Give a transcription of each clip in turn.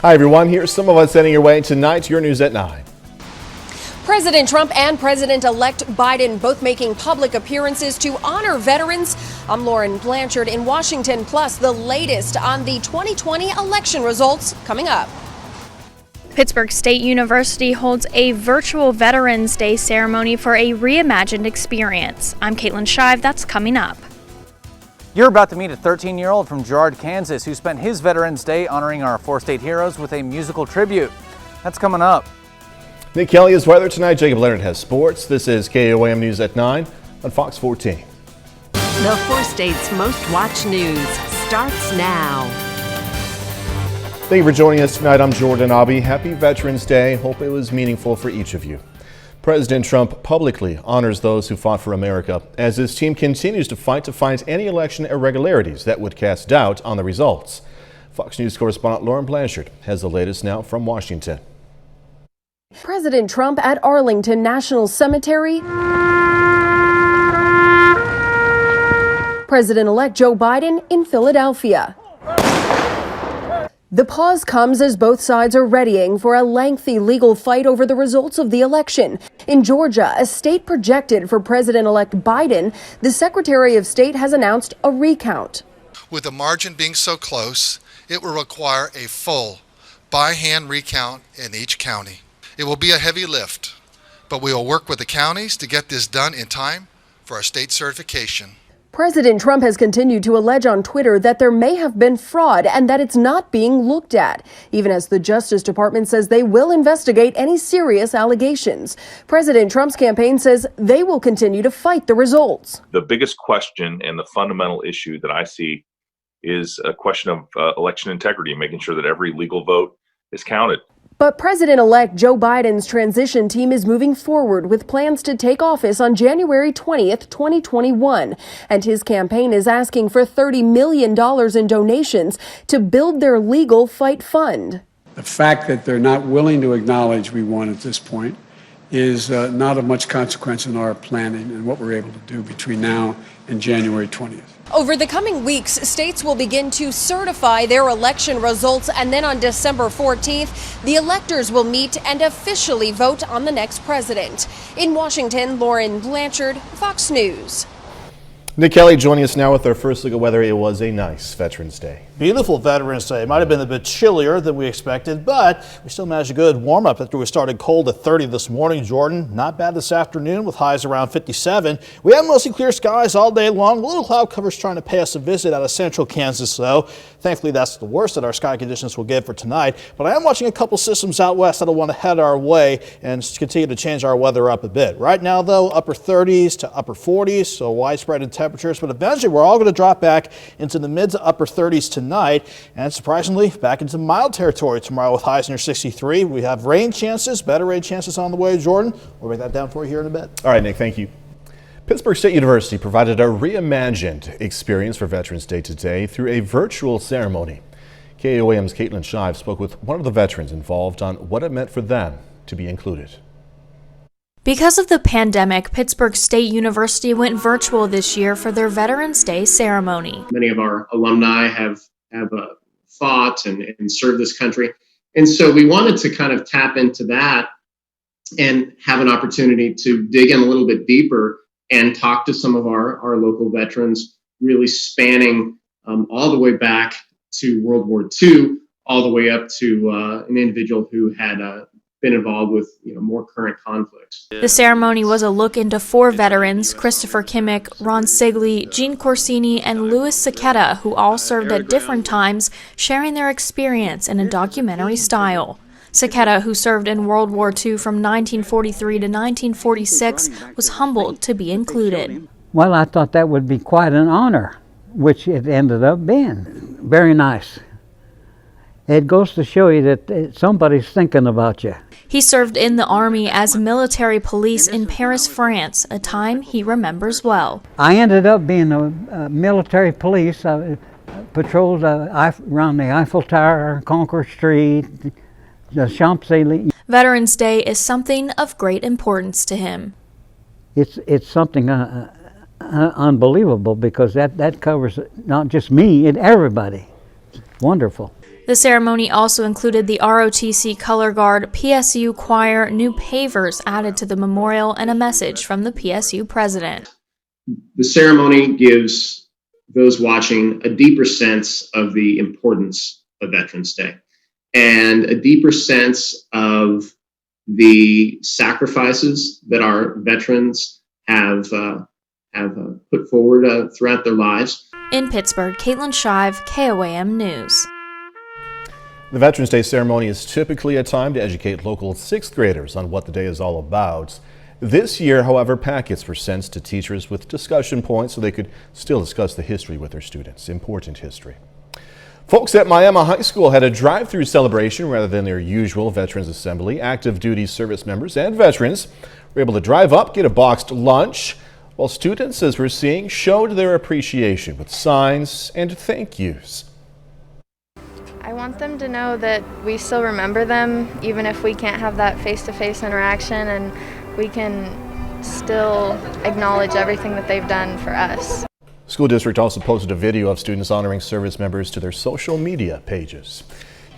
Hi everyone, here's some of us heading your way tonight. Your news at 9. President Trump and President-elect Biden both making public appearances to honor veterans. I'm Lauren Blanchard in Washington. Plus, the latest on the 2020 election results coming up. Pittsburgh State University holds a virtual Veterans Day ceremony for a reimagined experience. I'm Caitlin Shive. That's coming up. You're about to meet a 13-year-old from Girard, Kansas, who spent his Veterans Day honoring our four state heroes with a musical tribute. That's coming up. Nick Kelly has weather tonight. Jacob Leonard has sports. This is KOAM News at 9 on Fox 14. The four states' most watched news starts now. Thank you for joining us tonight. I'm Jordan Abbey. Happy Veterans Day. Hope it was meaningful for each of you. President Trump publicly honors those who fought for America as his team continues to fight any election irregularities that would cast doubt on the results. Fox News correspondent Lauren Blanchard has the latest now from Washington. President Trump at Arlington National Cemetery. President-elect Joe Biden in Philadelphia. The pause comes as both sides are readying for a lengthy legal fight over the results of the election. In Georgia, a state projected for President-elect Biden, the Secretary of State has announced a recount. With the margin being so close, it will require a full by-hand recount in each county. It will be a heavy lift, but we will work with the counties to get this done in time for our state certification. President Trump has continued to allege on Twitter that there may have been fraud and that it's not being looked at, even as the Justice Department says they will investigate any serious allegations. President Trump's campaign says they will continue to fight the results. The biggest question and the fundamental issue that I see is a question of election integrity, making sure that every legal vote is counted. But President-elect Joe Biden's transition team is moving forward with plans to take office on January 20th, 2021. And his campaign is asking for $30 million in donations to build their legal fight fund. The fact that they're not willing to acknowledge we won at this point is not of much consequence in our planning and what we're able to do between now and January 20th. Over the coming weeks, states will begin to certify their election results, and then on December 14th, the electors will meet and officially vote on the next president. In Washington, Lauren Blanchard, Fox News. Nick Kelly joining us now with our first look at weather. It was a nice Veterans Day. Beautiful Veterans Day. It might have been a bit chillier than we expected, but we still managed a good warm up after we started cold at 30 this morning. Jordan, not bad this afternoon with highs around 57. We have mostly clear skies all day long. A little cloud coverage trying to pay us a visit out of central Kansas, though. Thankfully, that's the worst that our sky conditions will get for tonight. But I am watching a couple systems out west that'll want to head our way and continue to change our weather up a bit. Right now, though, upper 30s to upper 40s, so widespread in temperatures. But eventually, we're all going to drop back into the mid to upper 30s tonight. And surprisingly, back into mild territory tomorrow with highs near 63. We have rain chances, better rain chances on the way, Jordan. We'll break that down for you here in a bit. All right, Nick, thank you. Pittsburgh State University provided a reimagined experience for Veterans Day today through a virtual ceremony. KOAM's Caitlin Shive spoke with one of the veterans involved on what it meant for them to be included. Because of the pandemic, Pittsburgh State University went virtual this year for their Veterans Day ceremony. Many of our alumni have fought and served this country. And so we wanted to kind of tap into that and have an opportunity to dig in a little bit deeper and talk to some of our local veterans, really spanning all the way back to World War II, all the way up to an individual who had been involved with more current conflicts. The ceremony was a look into four veterans, Christopher Kimmick, Ron Sigley, Gene Corsini, and Louis Saketa, who all served at different times, sharing their experience in a documentary style. Saketa, who served in World War II from 1943 to 1946, was humbled to be included. Well, I thought that would be quite an honor, which it ended up being. Very nice. It goes to show you that somebody's thinking about you. He served in the Army as military police in Paris, France, a time he remembers well. I ended up being a military police. I patrolled around the Eiffel Tower, Concord Street, the Champs-Élysées. Veterans Day is something of great importance to him. It's something unbelievable because that covers not just me, everybody. Wonderful. The ceremony also included the ROTC Color Guard, PSU Choir, new pavers added to the memorial, and a message from the PSU president. The ceremony gives those watching a deeper sense of the importance of Veterans Day and a deeper sense of the sacrifices that our veterans have put forward throughout their lives. In Pittsburgh, Caitlin Shive, KOAM News. The Veterans Day ceremony is typically a time to educate local 6th graders on what the day is all about. This year, however, packets were sent to teachers with discussion points so they could still discuss the history with their students, important history. Folks at Miami High School had a drive-through celebration rather than their usual Veterans Assembly. Active duty service members and veterans were able to drive up, get a boxed lunch, while students, as we're seeing, showed their appreciation with signs and thank yous. I want them to know that we still remember them, even if we can't have that face-to-face interaction, and we can still acknowledge everything that they've done for us. School district also posted a video of students honoring service members to their social media pages.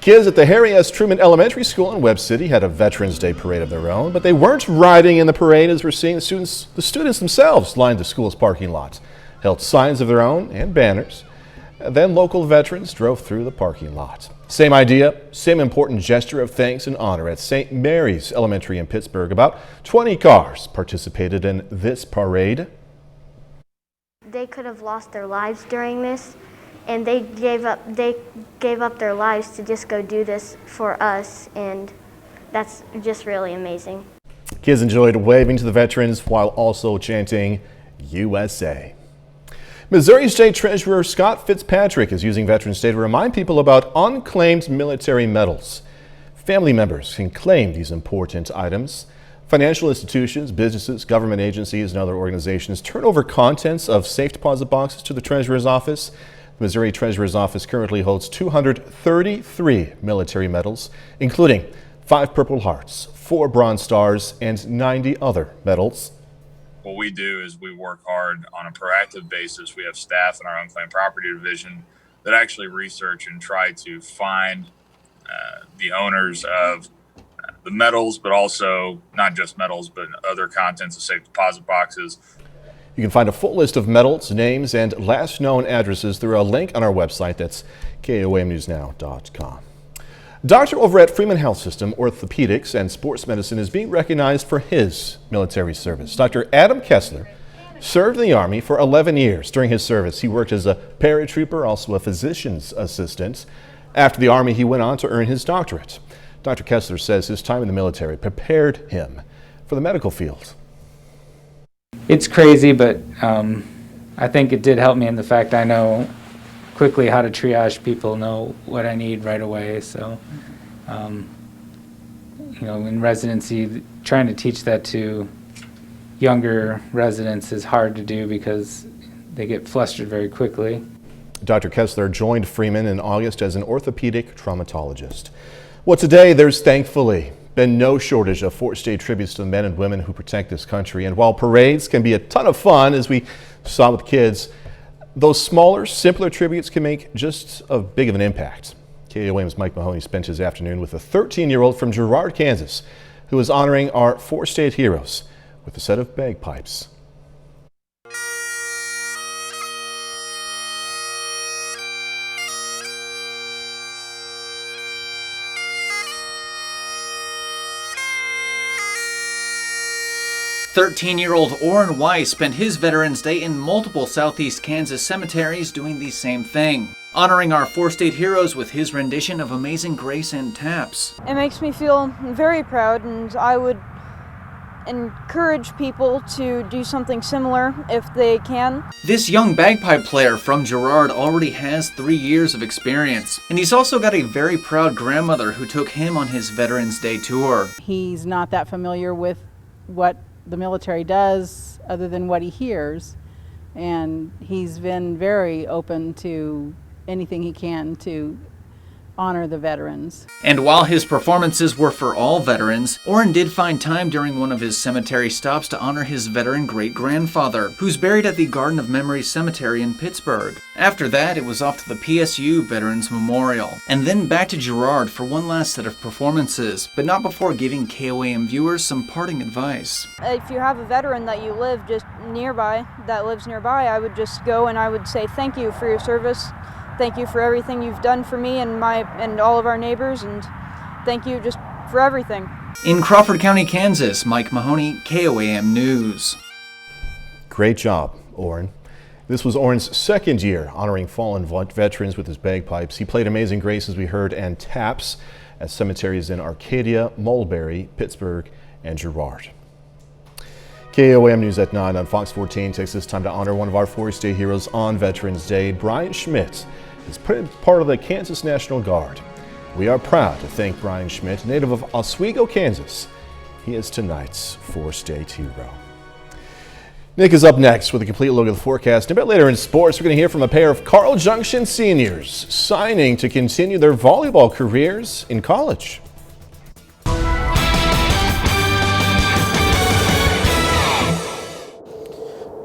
Kids at the Harry S. Truman Elementary School in Webb City had a Veterans Day parade of their own, but they weren't riding in the parade. As we're seeing, the students themselves lined the school's parking lot, held signs of their own and banners. And then local veterans drove through the parking lot. Same idea, same important gesture of thanks and honor at St. Mary's Elementary in Pittsburgh. About 20 cars participated in this parade. They could have lost their lives during this, and they gave up their lives to just go do this for us, and that's just really amazing. Kids enjoyed waving to the veterans while also chanting USA. Missouri State Treasurer Scott Fitzpatrick is using Veterans Day to remind people about unclaimed military medals. Family members can claim these important items. Financial institutions, businesses, government agencies, and other organizations turn over contents of safe deposit boxes to the Treasurer's Office. The Missouri Treasurer's Office currently holds 233 military medals, including 5 Purple Hearts, 4 Bronze Stars, and 90 other medals. What we do is we work hard on a proactive basis. We have staff in our unclaimed property division that actually research and try to find the owners of the medals, but also not just medals, but other contents of safe deposit boxes. You can find a full list of medals, names, and last known addresses through a link on our website. That's KOAMnewsnow.com. A doctor over at Freeman Health System Orthopedics and Sports Medicine is being recognized for his military service. Dr. Adam Kessler served in the Army for 11 years. During his service, he worked as a paratrooper, also a physician's assistant. After the Army, he went on to earn his doctorate. Dr. Kessler says his time in the military prepared him for the medical field. It's crazy, but I think it did help me in the fact I know quickly how to triage people, know what I need right away. So, in residency, trying to teach that to younger residents is hard to do because they get flustered very quickly. Dr. Kessler joined Freeman in August as an orthopedic traumatologist. Well, today there's thankfully been no shortage of Fort State tributes to the men and women who protect this country. And while parades can be a ton of fun, as we saw with kids, those smaller, simpler tributes can make just as big of an impact. KOAM's Mike Mahoney spent his afternoon with a 13-year-old from Girard, Kansas, who is honoring our Fort State heroes with a set of bagpipes. "13-year-old Orrin Weiss spent his Veterans Day in multiple southeast Kansas cemeteries doing the same thing, honoring our Fort State heroes with his rendition of Amazing Grace and taps. It makes me feel very proud, and I would encourage people to do something similar if they can. This young bagpipe player from Girard already has 3 years of experience, and he's also got a very proud grandmother who took him on his Veterans Day tour. He's not that familiar with what the military does other than what he hears, and he's been very open to anything he can to honor the veterans. And while his performances were for all veterans, Orrin did find time during one of his cemetery stops to honor his veteran great-grandfather, who's buried at the Garden of Memories Cemetery in Pittsburgh. After that, it was off to the PSU Veterans Memorial, and then back to Girard for one last set of performances, but not before giving KOAM viewers some parting advice. If you have a veteran that you live just nearby, that lives nearby, I would just go and I would say thank you for your service. Thank you for everything you've done for me and all of our neighbors, and thank you just for everything. In Crawford County, Kansas, Mike Mahoney, KOAM News. Great job, Orrin. This was Orrin's second year honoring fallen veterans with his bagpipes. He played Amazing Grace, as we heard, and taps at cemeteries in Arcadia, Mulberry, Pittsburgh, and Girard. KOAM News at 9 on Fox 14 takes this time to honor one of our Forest Day heroes on Veterans Day. Brian Schmidt is part of the Kansas National Guard. We are proud to thank Brian Schmidt, native of Oswego, Kansas. He is tonight's Forest Day hero. Nick is up next with a complete look at the forecast. A bit later in sports, we're going to hear from a pair of Carl Junction seniors signing to continue their volleyball careers in college.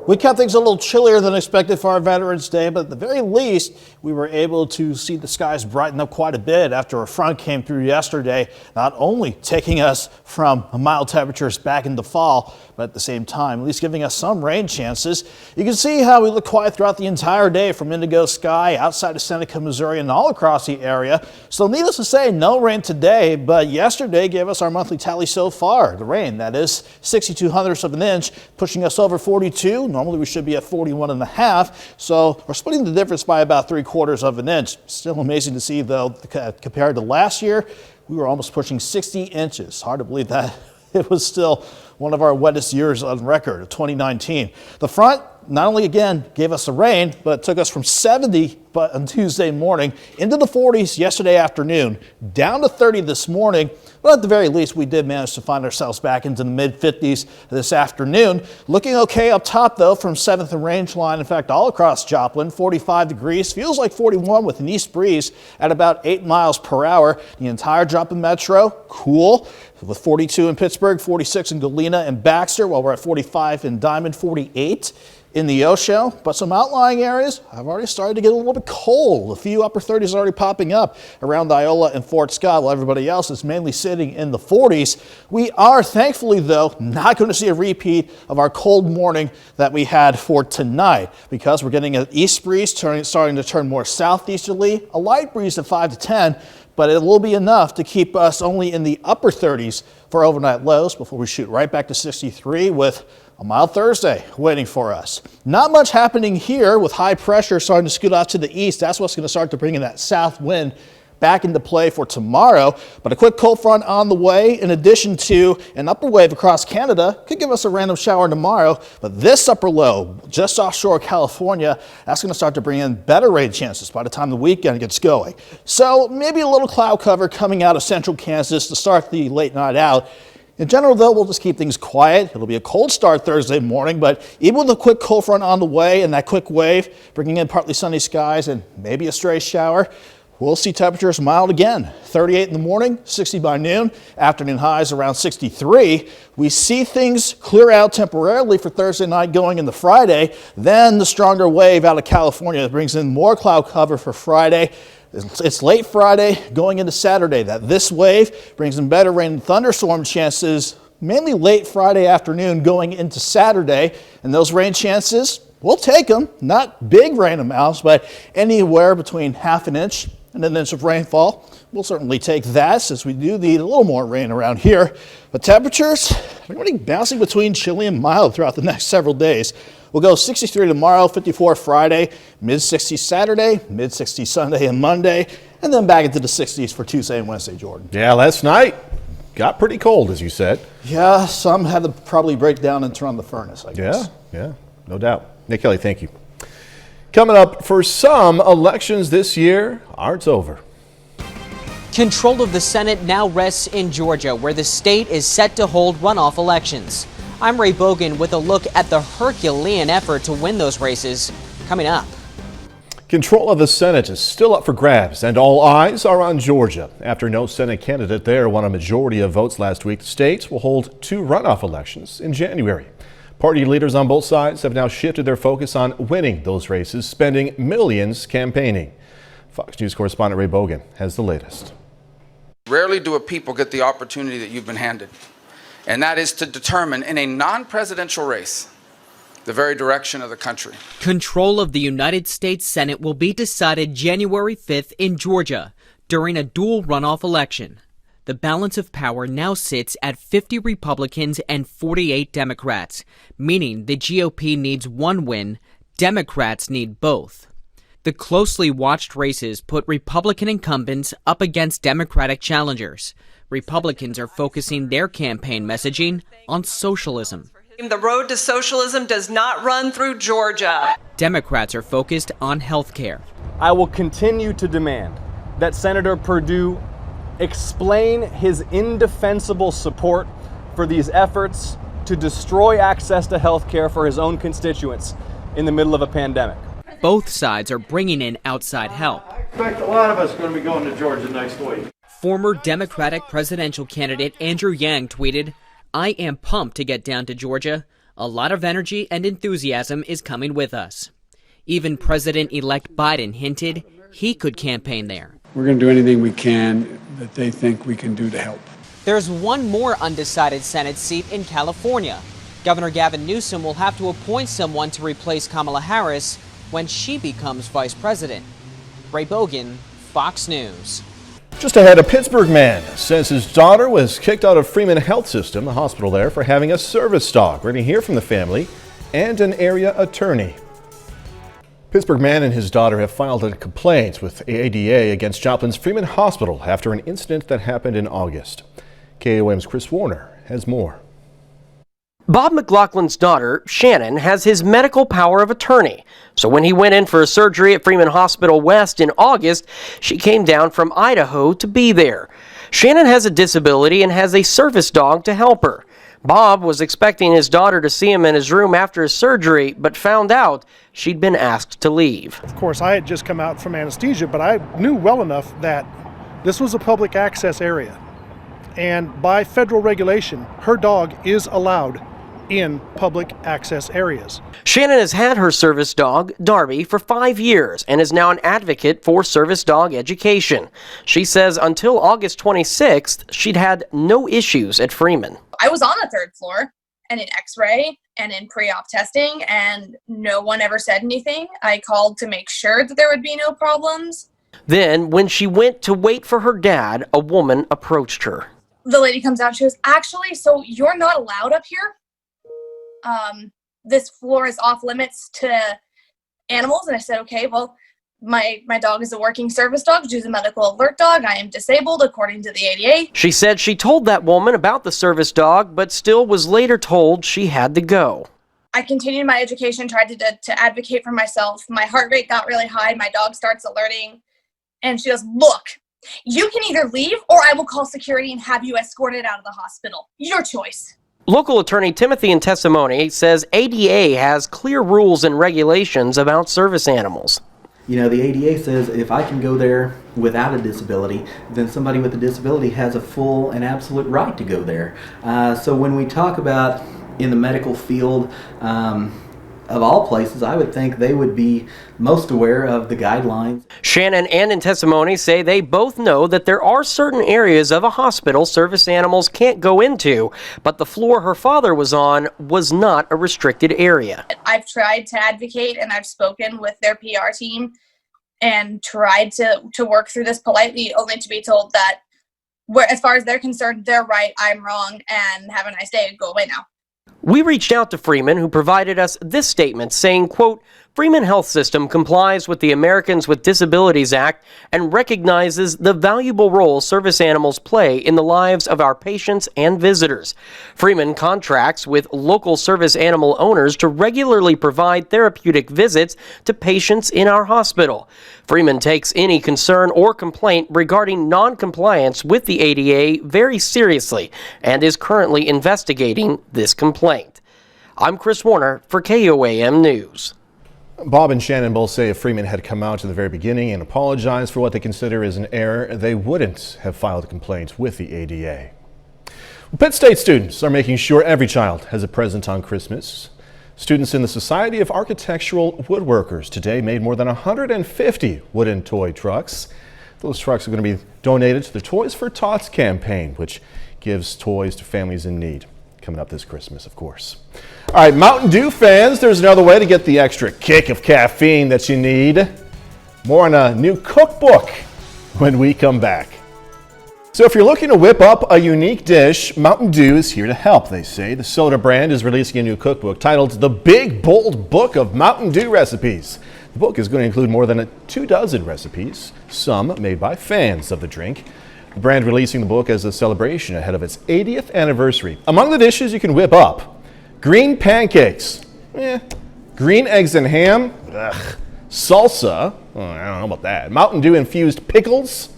We kept things a little chillier than expected for our Veterans Day, but at the very least, we were able to see the skies brighten up quite a bit after a front came through yesterday, not only taking us from mild temperatures back into fall, but at the same time, at least giving us some rain chances. You can see how we look quiet throughout the entire day from indigo sky outside of Seneca, Missouri, and all across the area. So needless to say, no rain today, but yesterday gave us our monthly tally so far. The rain, that is 62/100ths of an inch, pushing us over 42. Normally we should be at 41.5, so we're splitting the difference by about 3/4 of an inch. Still amazing to see, though, compared to last year, we were almost pushing 60 inches. Hard to believe that it was still one of our wettest years on record, 2019. The front not only again gave us the rain, but took us from 70 on Tuesday morning into the 40s yesterday afternoon, down to 30 this morning. But at the very least, we did manage to find ourselves back into the mid-50s this afternoon. Looking okay up top, though, from 7th and Range Line. In fact, all across Joplin, 45 degrees. Feels like 41 with an east breeze at about 8 miles per hour. The entire Joplin Metro, cool, with 42 in Pittsburgh, 46 in Galena and Baxter, while we're at 45 in Diamond, 48 in the Osho, but some outlying areas have already started to get a little bit cold. A few upper 30s already popping up around Iola and Fort Scott, while everybody else is mainly sitting in the 40s. We are thankfully, though, not going to see a repeat of our cold morning that we had for tonight, because we're getting an east breeze starting to turn more southeasterly, a light breeze at 5 to 10, but it will be enough to keep us only in the upper 30s for overnight lows before we shoot right back to 63 with a mild Thursday waiting for us. Not much happening here with high pressure starting to scoot off to the east. That's what's going to start to bring in that south wind back into play for tomorrow. But a quick cold front on the way, in addition to an upper wave across Canada, could give us a random shower tomorrow. But this upper low just offshore California, that's going to start to bring in better rain chances by the time the weekend gets going. So maybe a little cloud cover coming out of central Kansas to start the late night out. In general, though, we'll just keep things quiet. It'll be a cold start Thursday morning, but even with a quick cold front on the way and that quick wave bringing in partly sunny skies and maybe a stray shower, we'll see temperatures mild again. 38 in the morning, 60 by noon, afternoon highs around 63. We see things clear out temporarily for Thursday night going into Friday. Then the stronger wave out of California brings in more cloud cover for Friday. It's late Friday going into Saturday that this wave brings in better rain and thunderstorm chances, mainly late Friday afternoon going into Saturday. And those rain chances, we'll take them. Not big rain amounts, but anywhere between half an inch and an inch of rainfall. We'll certainly take that, since we do need a little more rain around here. But temperatures are going to be bouncing between chilly and mild throughout the next several days. We'll go 63 tomorrow, 54 Friday, mid-60s Saturday, mid-60s Sunday and Monday, and then back into the 60s for Tuesday and Wednesday, Jordan. Yeah, last night got pretty cold, as you said. Yeah, some had to probably break down and turn on the furnace, I guess. Yeah, no doubt. Nick Kelly, thank you. Coming up, for some, elections this year aren't over. Control of the Senate now rests in Georgia, where the state is set to hold runoff elections. I'm Ray Bogan with a look at the Herculean effort to win those races coming up. Control of the Senate is still up for grabs, and all eyes are on Georgia. After no Senate candidate there won a majority of votes last week, the state will hold 2 runoff elections in January. Party leaders on both sides have now shifted their focus on winning those races, spending millions campaigning. Fox News correspondent Ray Bogan has the latest. Rarely do a people get the opportunity that you've been handed, and that is to determine in a non-presidential race the very direction of the country. Control of the United States Senate will be decided January 5th in Georgia during a dual runoff election. The balance of power now sits at 50 Republicans and 48 Democrats, meaning the GOP needs 1 win, Democrats need both. The closely watched races put Republican incumbents up against Democratic challengers. Republicans are focusing their campaign messaging on socialism. The road to socialism does not run through Georgia. Democrats are focused on health care. I will continue to demand that Senator Perdue explain his indefensible support for these efforts to destroy access to health care for his own constituents in the middle of a pandemic. Both sides are bringing in outside help. I expect a lot of us are going to be going to Georgia next week. Former Democratic presidential candidate Andrew Yang tweeted, "I am pumped to get down to Georgia. A lot of energy and enthusiasm is coming with us." Even President-elect Biden hinted he could campaign there. We're going to do anything we can that they think we can do to help. There's one more undecided Senate seat in California. Governor Gavin Newsom will have to appoint someone to replace Kamala Harris when she becomes vice president. Ray Bogan, Fox News. Just ahead, a Pittsburgh man says his daughter was kicked out of Freeman Health System, the hospital there, for having a service dog. We're going to hear from the family and an area attorney. Pittsburgh man and his daughter have filed a complaint with ADA against Joplin's Freeman Hospital after an incident that happened in August. KOM's Chris Warner has more. Bob McLaughlin's daughter, Shannon, has his medical power of attorney. So when he went in for a surgery at Freeman Hospital West in August, she came down from Idaho to be there. Shannon has a disability and has a service dog to help her. Bob was expecting his daughter to see him in his room after his surgery, but found out she'd been asked to leave. Of course, I had just come out from anesthesia, but I knew well enough that this was a public access area. And by federal regulation, her dog is allowed in public access areas. Shannon has had her service dog, Darby, for 5 years and is now an advocate for service dog education. She says until August 26th, she'd had no issues at Freeman. I was on the 3rd floor and in x-ray and in pre-op testing, and no one ever said anything. I called to make sure that there would be no problems. Then, when she went to wait for her dad, a woman approached her. The lady comes out, she goes, "Actually, so you're not allowed up here? This floor is off limits to animals." And I said, "Okay, well, my dog is a working service dog. She's a medical alert dog. I am disabled according to the ADA." She said she told that woman about the service dog, but still was later told she had to go. I continued my education, tried to advocate for myself. My heart rate got really high. My dog starts alerting. And she goes, "Look, you can either leave or I will call security and have you escorted out of the hospital. Your choice." Local attorney Timothy in testimony says ADA has clear rules and regulations about service animals. You know, the ADA says if I can go there without a disability, then somebody with a disability has a full and absolute right to go there. So when we talk about in the medical field, of all places, I would think they would be most aware of the guidelines. Shannon and in testimony say they both know that there are certain areas of a hospital service animals can't go into, but the floor her father was on was not a restricted area. I've tried to advocate and I've spoken with their PR team and tried to work through this politely, only to be told that as far as they're concerned, they're right, I'm wrong, and have a nice day, go away now. We reached out to Freeman, who provided us this statement saying, quote, "Freeman Health System complies with the Americans with Disabilities Act and recognizes the valuable role service animals play in the lives of our patients and visitors. Freeman contracts with local service animal owners to regularly provide therapeutic visits to patients in our hospital. Freeman takes any concern or complaint regarding non-compliance with the ADA very seriously and is currently investigating this complaint." I'm Chris Warner for KOAM News. Bob and Shannon both say if Freeman had come out to the very beginning and apologized for what they consider is an error, they wouldn't have filed a complaint with the ADA. Pitt State students are making sure every child has a present on Christmas. Students in the Society of Architectural Woodworkers today made more than 150 wooden toy trucks. Those trucks are going to be donated to the Toys for Tots campaign, which gives toys to families in need. Coming up this Christmas, of course. All right, Mountain Dew fans, there's another way to get the extra kick of caffeine that you need. More on a new cookbook when we come back. So if you're looking to whip up a unique dish, Mountain Dew is here to help, they say. The soda brand is releasing a new cookbook titled The Big Bold Book of Mountain Dew Recipes. The book is going to include more than 24 recipes, some made by fans of the drink. The brand releasing the book as a celebration ahead of its 80th anniversary. Among the dishes you can whip up: green pancakes, green eggs and ham, salsa, I don't know about that, Mountain Dew infused pickles,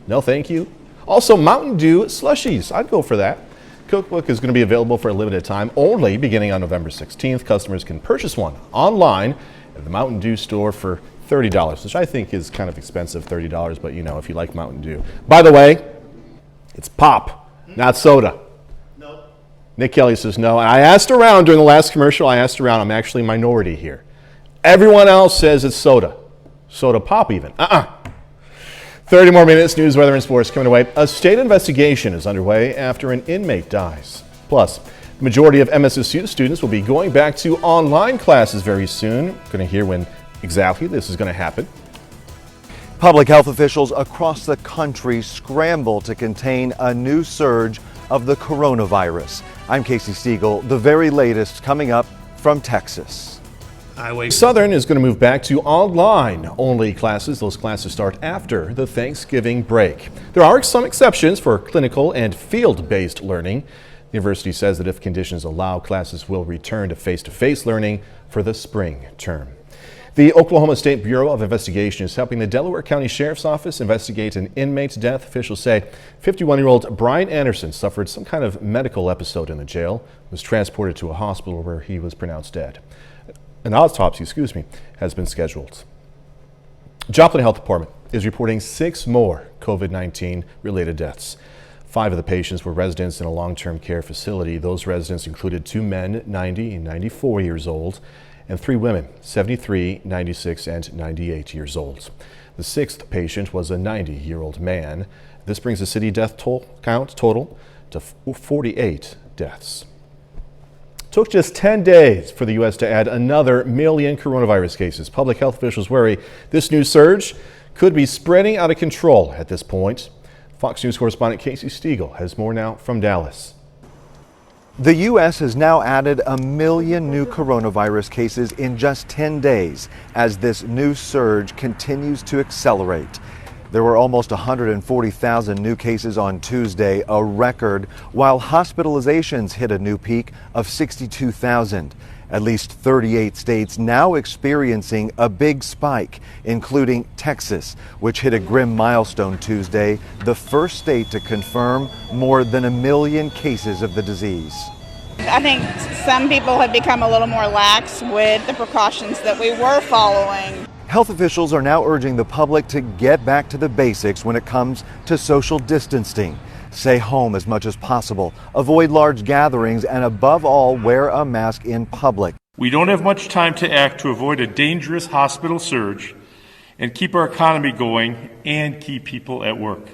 no thank you. Also, Mountain Dew slushies. I'd go for that. Cookbook is going to be available for a limited time only beginning on November 16th. Customers can purchase one online at the Mountain Dew store for $30, which I think is kind of expensive, $30, but you know, if you like Mountain Dew. By the way, it's pop, not soda. No. Nick Kelly says no. And I asked around during the last commercial, I'm actually minority here. Everyone else says it's soda. Soda pop even. 30 more minutes, news, weather, and sports coming away. A state investigation is underway after an inmate dies. Plus, the majority of MSSU students will be going back to online classes very soon. Going to hear when exactly this is going to happen. Public health officials across the country scramble to contain a new surge of the coronavirus. I'm Casey Stiegel. The very latest coming up from Texas. Southern is going to move back to online-only classes. Those classes start after the Thanksgiving break. There are some exceptions for clinical and field-based learning. The university says that if conditions allow, classes will return to face-to-face learning for the spring term. The Oklahoma State Bureau of Investigation is helping the Delaware County Sheriff's Office investigate an inmate's death. Officials say 51-year-old Brian Anderson suffered some kind of medical episode in the jail, was transported to a hospital where he was pronounced dead. An autopsy, has been scheduled. Joplin Health Department is reporting 6 more COVID-19 related deaths. 5 of the patients were residents in a long-term care facility. Those residents included 2 men, 90 and 94 years old, and 3 women, 73, 96, and 98 years old. The 6th patient was a 90-year-old man. This brings the city death count total to 48 deaths. Took just 10 days for the U.S. to add another 1 million coronavirus cases. Public health officials worry this new surge could be spreading out of control at this point. Fox News correspondent Casey Stiegel has more now from Dallas. The U.S. has now added 1 million new coronavirus cases in just 10 days as this new surge continues to accelerate. There were almost 140,000 new cases on Tuesday, a record, while hospitalizations hit a new peak of 62,000. At least 38 states now experiencing a big spike, including Texas, which hit a grim milestone Tuesday, the first state to confirm more than 1 million cases of the disease. I think some people have become a little more lax with the precautions that we were following. Health officials are now urging the public to get back to the basics when it comes to social distancing. Stay home as much as possible, avoid large gatherings, and above all, wear a mask in public. We don't have much time to act to avoid a dangerous hospital surge and keep our economy going and keep people at work.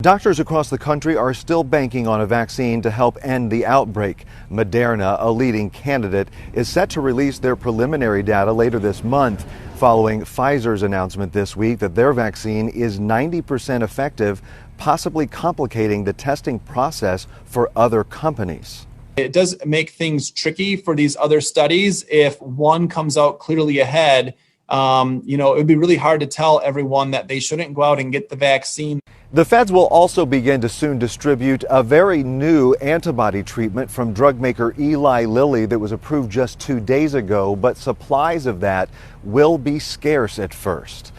Doctors across the country are still banking on a vaccine to help end the outbreak. Moderna, a leading candidate, is set to release their preliminary data later this month, following Pfizer's announcement this week that their vaccine is 90% effective, possibly complicating the testing process for other companies. It does make things tricky for these other studies. If one comes out clearly ahead, it would be really hard to tell everyone that they shouldn't go out and get the vaccine. The feds will also begin to soon distribute a very new antibody treatment from drug maker Eli Lilly that was approved just 2 days ago, but supplies of that will be scarce at first.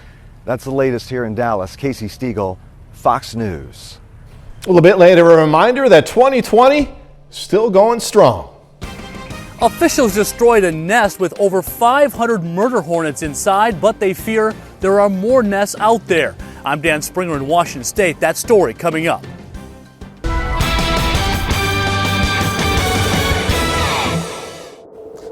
That's the latest here in Dallas. Casey Stiegel, Fox News. A little bit later, a reminder that 2020 still going strong. Officials destroyed a nest with over 500 murder hornets inside, but they fear there are more nests out there. I'm Dan Springer in Washington State. That story coming up.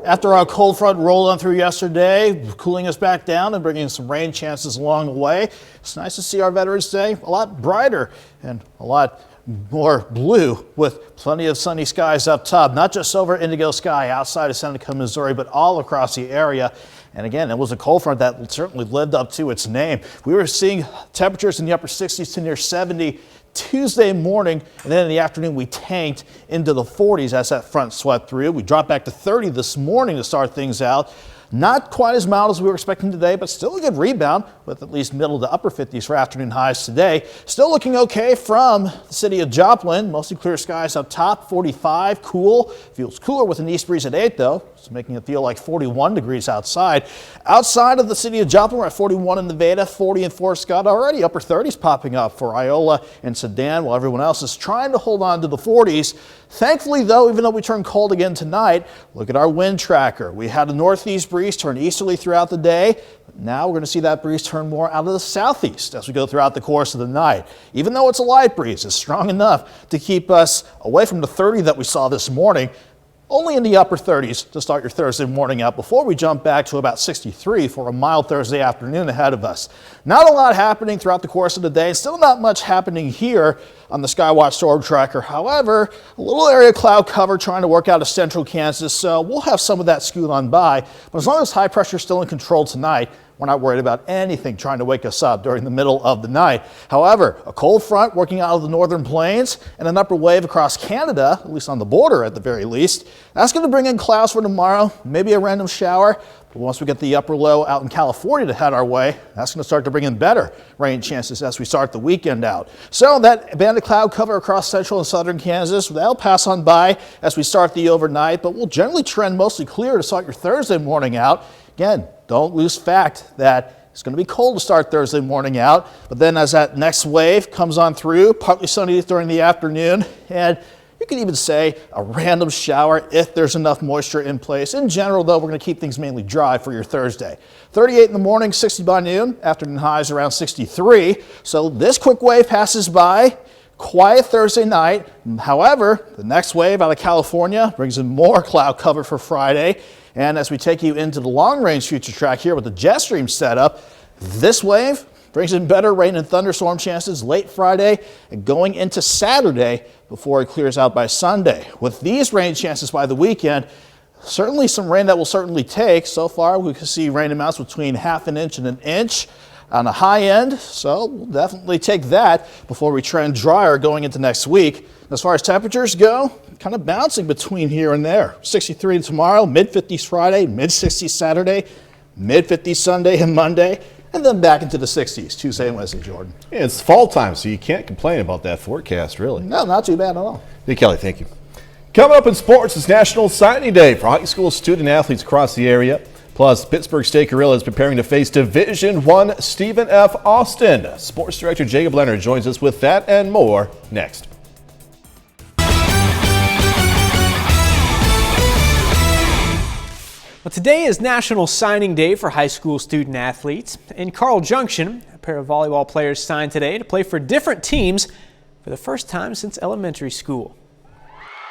After our cold front rolled on through yesterday, cooling us back down and bringing some rain chances along the way, it's nice to see our Veterans Day a lot brighter and a lot more blue with plenty of sunny skies up top, not just over indigo sky outside of Seneca, Missouri, but all across the area. And again, it was a cold front that certainly lived up to its name. We were seeing temperatures in the upper 60s to near 70 Tuesday morning, and then in the afternoon we tanked into the 40s as that front swept through. We dropped back to 30 this morning to start things out. Not quite as mild as we were expecting today, but still a good rebound with at least middle to upper 50s for afternoon highs today. Still looking okay from the city of Joplin. Mostly clear skies up top, 45, cool. Feels cooler with an east breeze at 8 though. It's making it feel like 41 degrees outside. Outside of the city of Joplin, we're at 41 in Nevada, 40 in Fort Scott already. Upper 30s popping up for Iola and Sedan while everyone else is trying to hold on to the 40s. Thankfully though, even though we turn cold again tonight, look at our wind tracker. We had a northeast breeze turn easterly throughout the day. Now we're going to see that breeze turn more out of the southeast as we go throughout the course of the night. Even though it's a light breeze, it's strong enough to keep us away from the 30 that we saw this morning. Only in the upper 30s to start your Thursday morning out before we jump back to about 63 for a mild Thursday afternoon ahead of us. Not a lot happening throughout the course of the day. Still not much happening here on the Skywatch Storm Tracker. However, a little area of cloud cover trying to work out of central Kansas, so we'll have some of that scoot on by. But as long as high pressure is still in control tonight, we're not worried about anything trying to wake us up during the middle of the night. However, a cold front working out of the northern plains and an upper wave across Canada, at least on the border at the very least. That's going to bring in clouds for tomorrow, maybe a random shower. But once we get the upper low out in California to head our way, that's going to start to bring in better rain chances as we start the weekend out. So that band of cloud cover across central and southern Kansas, that'll pass on by as we start the overnight, but we'll generally trend mostly clear to start your Thursday morning out. Again, don't lose fact that it's going to be cold to start Thursday morning out, but then as that next wave comes on through, partly sunny during the afternoon, and you can even say a random shower if there's enough moisture in place. In general, though, we're going to keep things mainly dry for your Thursday. 38 in the morning, 60 by noon, afternoon highs around 63. So this quick wave passes by. Quiet Thursday night. However, the next wave out of California brings in more cloud cover for Friday. And as we take you into the long-range future track here with the jet stream setup, this wave brings in better rain and thunderstorm chances late Friday and going into Saturday before it clears out by Sunday. With these rain chances by the weekend, certainly some rain that will certainly take. So far, we can see rain amounts between ½ an inch and an inch on the high end, so we'll definitely take that before we trend drier going into next week. As far as temperatures go, kind of bouncing between here and there. 63 tomorrow, mid-50s Friday, mid-60s Saturday, mid-50s Sunday and Monday, and then back into the 60s Tuesday and Wednesday, Jordan. Yeah, it's fall time, so you can't complain about that forecast, really. No, not too bad at all. Hey, Kelly, thank you. Coming up in sports is National Signing Day for high school student athletes across the area. Plus, Pittsburgh State Gorilla is preparing to face Division I Stephen F. Austin. Sports Director Jacob Leonard joins us with that and more next. Well, today is National Signing Day for high school student athletes. In Carl Junction, a pair of volleyball players signed today to play for different teams for the first time since elementary school.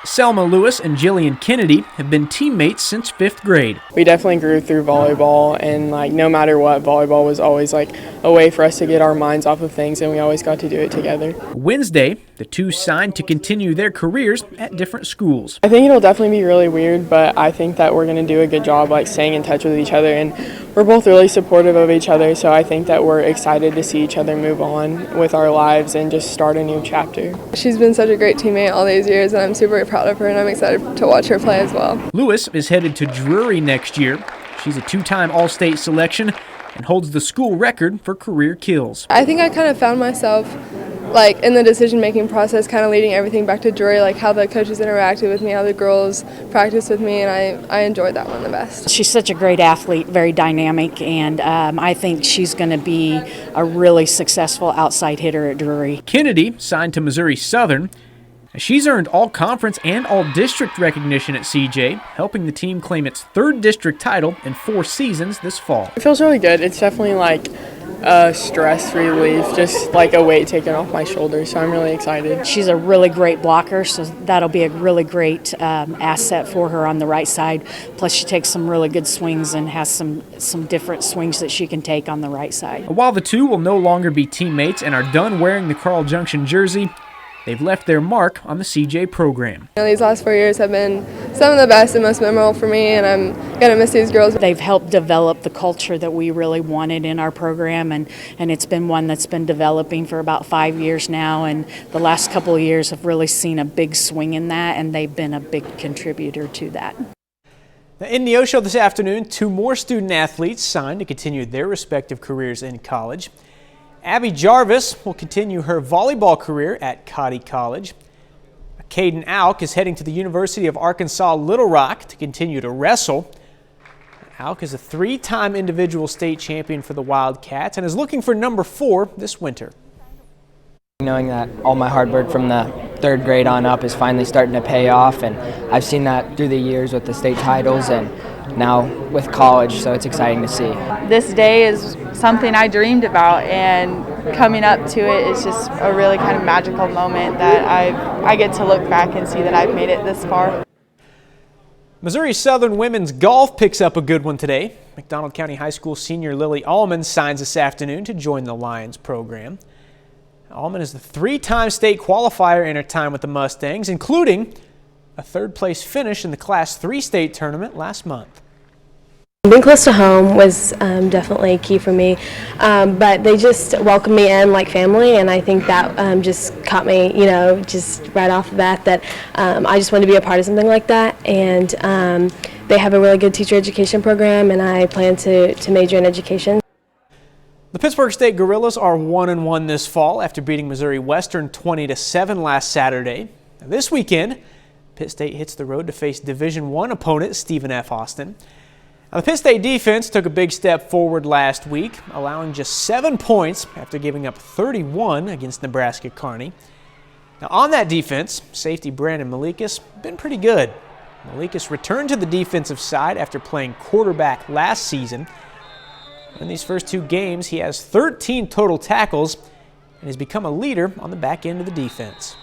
Selma Lewis and Jillian Kennedy have been teammates since 5th grade. We definitely grew through volleyball, and no matter what, volleyball was always a way for us to get our minds off of things, and we always got to do it together. Wednesday, the two signed to continue their careers at different schools. I think it'll definitely be really weird, but I think that we're going to do a good job staying in touch with each other, and we're both really supportive of each other, so I think that we're excited to see each other move on with our lives and just start a new chapter. She's been such a great teammate all these years, and I'm super proud of her, and I'm excited to watch her play as well. Lewis is headed to Drury next year. She's a 2-time All-State selection and holds the school record for career kills. I think I kind of found myself in the decision-making process, kind of leading everything back to Drury, how the coaches interacted with me, how the girls practiced with me, and I enjoyed that one the best. She's such a great athlete, very dynamic, and I think she's going to be a really successful outside hitter at Drury. Kennedy signed to Missouri Southern. She's earned all-conference and all-district recognition at CJ, helping the team claim its 3rd district title in 4 seasons this fall. It feels really good. It's definitely like a stress relief, just like a weight taken off my shoulders, so I'm really excited. She's a really great blocker, so that'll be a really great asset for her on the right side. Plus she takes some really good swings and has some different swings that she can take on the right side. While the two will no longer be teammates and are done wearing the Carl Junction jersey, they've left their mark on the CJ program. These last 4 years have been some of the best and most memorable for me, and I'm going to miss these girls. They've helped develop the culture that we really wanted in our program, and it's been one that's been developing for about 5 years now, and the last couple of years have really seen a big swing in that, and they've been a big contributor to that. In Neosho this afternoon, 2 more student athletes signed to continue their respective careers in college. Abby Jarvis will continue her volleyball career at Cotty College. Caden Auk is heading to the University of Arkansas Little Rock to continue to wrestle. Auk is a 3-time individual state champion for the Wildcats and is looking for number 4 this winter. Knowing that all my hard work from the 3rd grade on up is finally starting to pay off, and I've seen that through the years with the state titles and now with college, so it's exciting to see. This day is something I dreamed about, and coming up to it is just a really kind of magical moment that I get to look back and see that I've made it this far. Missouri Southern women's golf picks up a good one today. McDonald County High School senior Lily Allman signs this afternoon to join the Lions program. Allman is the 3-time state qualifier in her time with the Mustangs, including a 3rd-place finish in the Class 3 state tournament last month. Being close to home was definitely key for me, but they just welcomed me in like family, and I think that just caught me, just right off the bat that I just wanted to be a part of something like that, and they have a really good teacher education program, and I plan to major in education. The Pittsburgh State Gorillas are 1-1 this fall after beating Missouri Western 20-7 last Saturday. Now, this weekend, Pitt State hits the road to face Division I opponent Stephen F. Austin. Now, the Pitt State defense took a big step forward last week, allowing just 7 points after giving up 31 against Nebraska Kearney. Now, on that defense, safety Brandon Malikas been pretty good. Malikas returned to the defensive side after playing quarterback last season. In these first 2 games, he has 13 total tackles and has become a leader on the back end of the defense.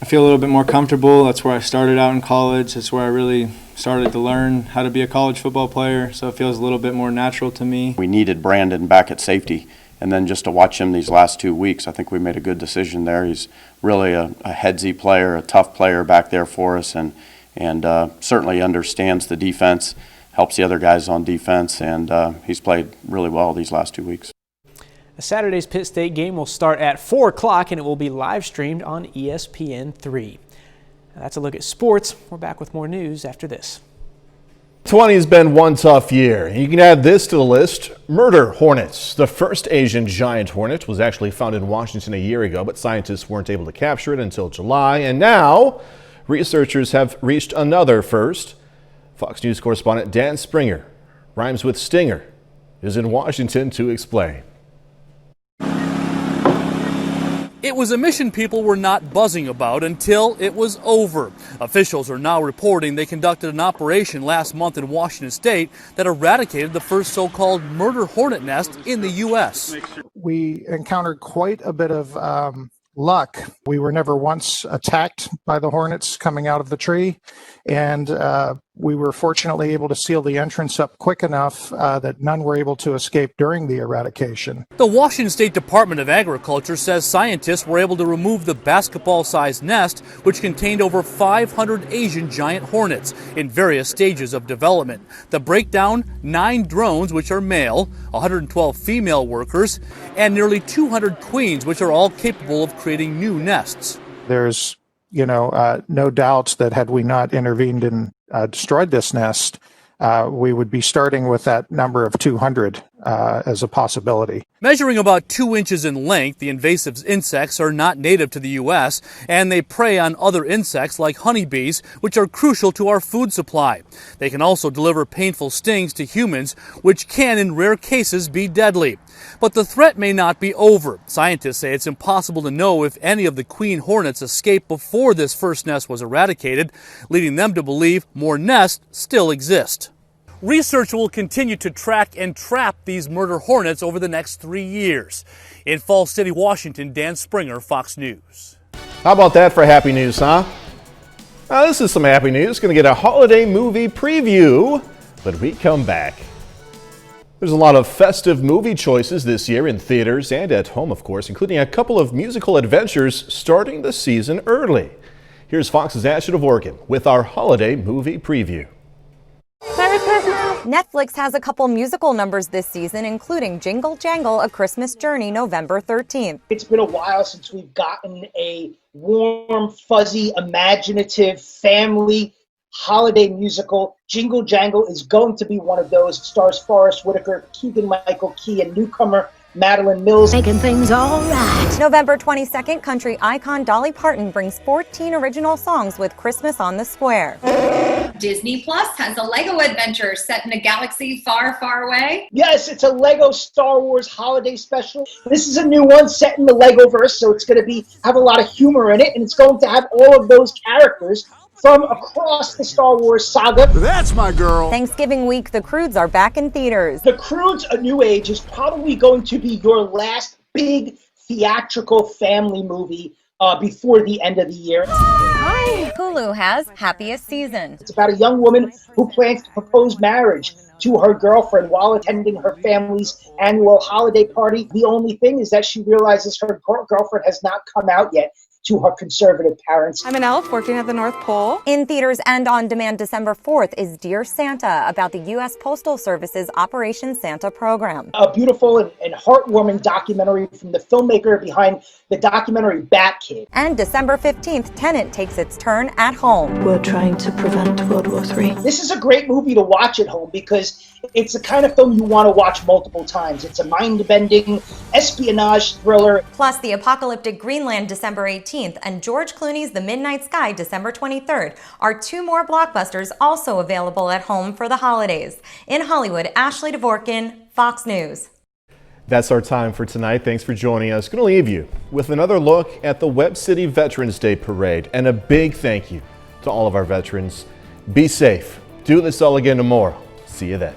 I feel a little bit more comfortable. That's where I started out in college. That's where I really started to learn how to be a college football player, so it feels a little bit more natural to me. We needed Brandon back at safety, and then just to watch him these last 2 weeks, I think we made a good decision there. He's really a headsy player, a tough player back there for us, and certainly understands the defense, helps the other guys on defense, and he's played really well these last 2 weeks. Saturday's Pitt State game will start at 4 o'clock, and it will be live streamed on ESPN3. That's a look at sports. We're back with more news after this. 2020 has been one tough year. You can add this to the list: murder hornets. The first Asian giant hornet was actually found in Washington a year ago, but scientists weren't able to capture it until July. And now researchers have reached another first. Fox News correspondent Dan Springer, rhymes with stinger, is in Washington to explain. It was a mission people were not buzzing about until it was over. Officials are now reporting they conducted an operation last month in Washington State that eradicated the first so-called murder hornet nest in the U.S. We encountered quite a bit of luck. We were never once attacked by the hornets coming out of the tree, and we were fortunately able to seal the entrance up quick enough that none were able to escape during the eradication. The Washington State Department of Agriculture says scientists were able to remove the basketball-sized nest, which contained over 500 Asian giant hornets in various stages of development. The breakdown: 9 drones, which are male, 112 female workers, and nearly 200 queens, which are all capable of creating new nests. There's no doubt that had we not intervened and destroyed this nest, we would be starting with that number of 200 as a possibility. Measuring about 2 inches in length, the invasive insects are not native to the U.S., and they prey on other insects like honeybees, which are crucial to our food supply. They can also deliver painful stings to humans, which can, in rare cases, be deadly. But the threat may not be over. Scientists say it's impossible to know if any of the queen hornets escaped before this first nest was eradicated, leading them to believe more nests still exist. Research will continue to track and trap these murder hornets over the next 3 years. In Falls City, Washington, Dan Springer, Fox News. How about that for happy news, huh? Now, this is some happy news. Going to get a holiday movie preview, but we come back. There's a lot of festive movie choices this year in theaters and at home, of course, including a couple of musical adventures starting the season early. Here's Fox's Ashley Dvorkin with our holiday movie preview. Netflix has a couple musical numbers this season, including Jingle Jangle, A Christmas Journey, November 13th. It's been a while since we've gotten a warm, fuzzy, imaginative, family holiday musical. Jingle Jangle is going to be one of those. It stars Forrest Whitaker, Keegan-Michael Key, and newcomer Madeline Mills. Making things all right. November 22nd, country icon Dolly Parton brings 14 original songs with Christmas on the Square. Disney Plus has a Lego adventure set in a galaxy far, far away. Yes, it's a Lego Star Wars holiday special. This is a new one set in the Legoverse, so it's going to have a lot of humor in it, and it's going to have all of those characters from across the Star Wars saga. That's my girl. Thanksgiving week, The Croods are back in theaters. The Croods: A New Age is probably going to be your last big theatrical family movie before the end of the year. Hi. Hulu has Happiest Season. It's about a young woman who plans to propose marriage to her girlfriend while attending her family's annual holiday party. The only thing is that she realizes her girlfriend has not come out yet to her conservative parents. I'm an elf working at the North Pole. In theaters and on demand December 4th is Dear Santa, about the U.S. Postal Service's Operation Santa program. A beautiful and heartwarming documentary from the filmmaker behind the documentary Bat Kid. And December 15th, Tenet takes its turn at home. We're trying to prevent World War III. This is a great movie to watch at home because it's the kind of film you want to watch multiple times. It's a mind-bending espionage thriller. Plus the apocalyptic Greenland December 18th and George Clooney's The Midnight Sky December 23rd are two more blockbusters also available at home for the holidays. In Hollywood, Ashley Dvorkin, Fox News. That's our time for tonight. Thanks for joining us. Going to leave you with another look at the Webb City Veterans Day Parade and a big thank you to all of our veterans. Be safe. Do this all again tomorrow. See you then.